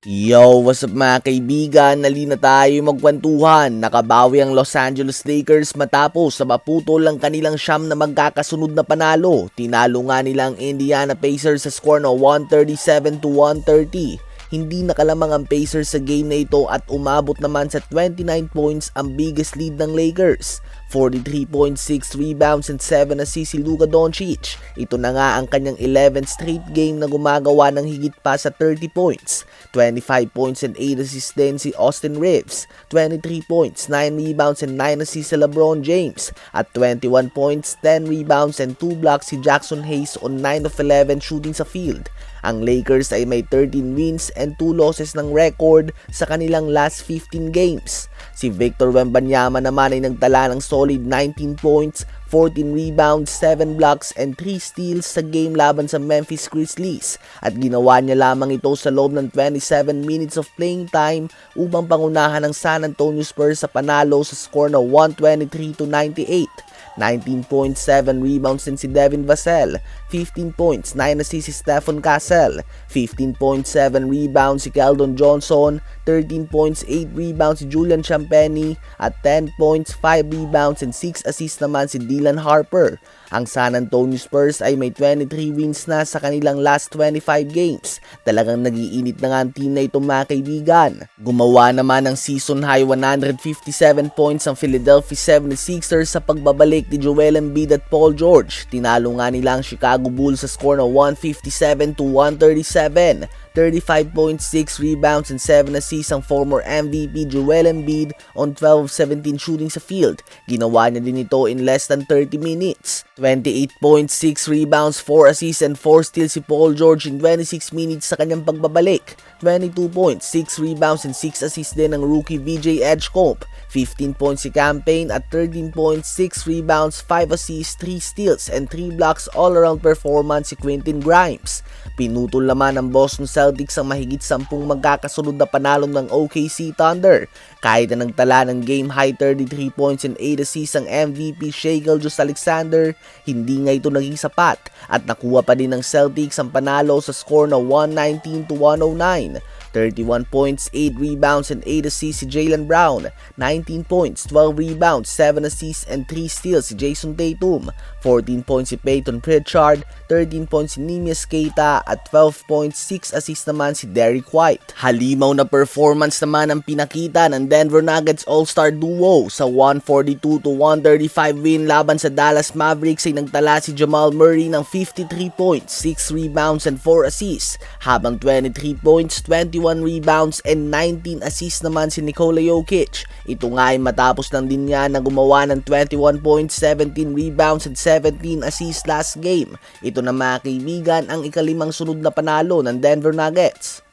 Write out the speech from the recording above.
Yo, what's up mga kaibigan? Nalina tayo magkwentuhan. Nakabawi ang Los Angeles Lakers matapos sa maputol ang kanilang siyam na magkakasunod na panalo. Tinalo nga nila ang Indiana Pacers sa score na 137-130. Hindi nakalamang ang Pacers sa game na ito at umabot naman sa 29 points ang biggest lead ng Lakers. 43.6 rebounds and 7 assists si Luka Doncic. Ito na nga ang kanyang 11th straight game na gumagawa ng higit pa sa 30 points. 25 points and 8 assists din si Austin Reeves. 23 points, 9 rebounds and 9 assists si LeBron James. At 21 points, 10 rebounds and 2 blocks si Jackson Hayes on 9 of 11 shooting sa field. Ang Lakers ay may 13 wins and 2 losses ng record sa kanilang last 15 games. Si Victor Wembanyama naman ay nagtala ng solid 19 points, 14 rebounds, 7 blocks and 3 steals sa game laban sa Memphis Grizzlies at ginawa niya lamang ito sa loob ng 27 minutes of playing time upang pangunahan ng San Antonio Spurs sa panalo sa score na 123-98. 19.7 rebounds din si Devin Vassell, 15 points, 9 assists si Stephen Castle, 15.7 rebounds si Keldon Johnson, 13 points, 8 rebounds si Julian Champagnie at 10 points, 5 rebounds and 6 assists naman si Dylan Harper. Ang San Antonio Spurs ay may 23 wins na sa kanilang last 25 games. Talagang nagiinit na nga ang team na ito mga kaibigan. Gumawa naman ng season high 157 points ang Philadelphia 76ers sa pagbabalik ni Joel Embiid at Paul George. Tinalo nga nila ang Chicago Bulls sa score na 157-137. 35.6 rebounds and 7 assists ang former MVP Joel Embiid on 12 of 17 shooting sa field. Ginawa niya din ito in less than 30 minutes. 28.6 rebounds, 4 assists and 4 steals si Paul George in 26 minutes sa kanyang pagbabalik. 22.6 rebounds and 6 assists din ng rookie VJ Edgecombe. 15 points si Campaign at 13.6 rebounds, 5 assists, 3 steals and 3 blocks all-around performance si Quentin Grimes. Pinutol naman ng Boston Celtics ang mahigit 10 magkakasunod na panalo ng OKC Thunder. Kahit na nagtala ng game-high 33 points and 8 assists ang MVP Shai Gilgeous-Alexander, hindi nga ito naging sapat at nakuha pa din ng Celtics ang panalo sa score na 119-109. 31 points, 8 rebounds and 8 assists si Jaylen Brown, 19 points, 12 rebounds, 7 assists and 3 steals si Jason Tatum, 14 points si Peyton Pritchard, 13 points si Neemias Queta at 12 points, 6 assists naman si Derrick White. Halimaw na performance naman ang pinakita ng Denver Nuggets All-Star Duo sa 142-135 win laban sa Dallas Mavericks ay nagtala si Jamal Murray ng 53 points, 6 rebounds and 4 assists, habang 23 points, 21 rebounds and 19 assists naman si Nikola Jokic. Ito nga ay matapos lang din niya na gumawa ng 21 points, 17 rebounds and 17 assists last game. Ito na mga kaibigan ang ikalimang sunod na panalo ng Denver Nuggets.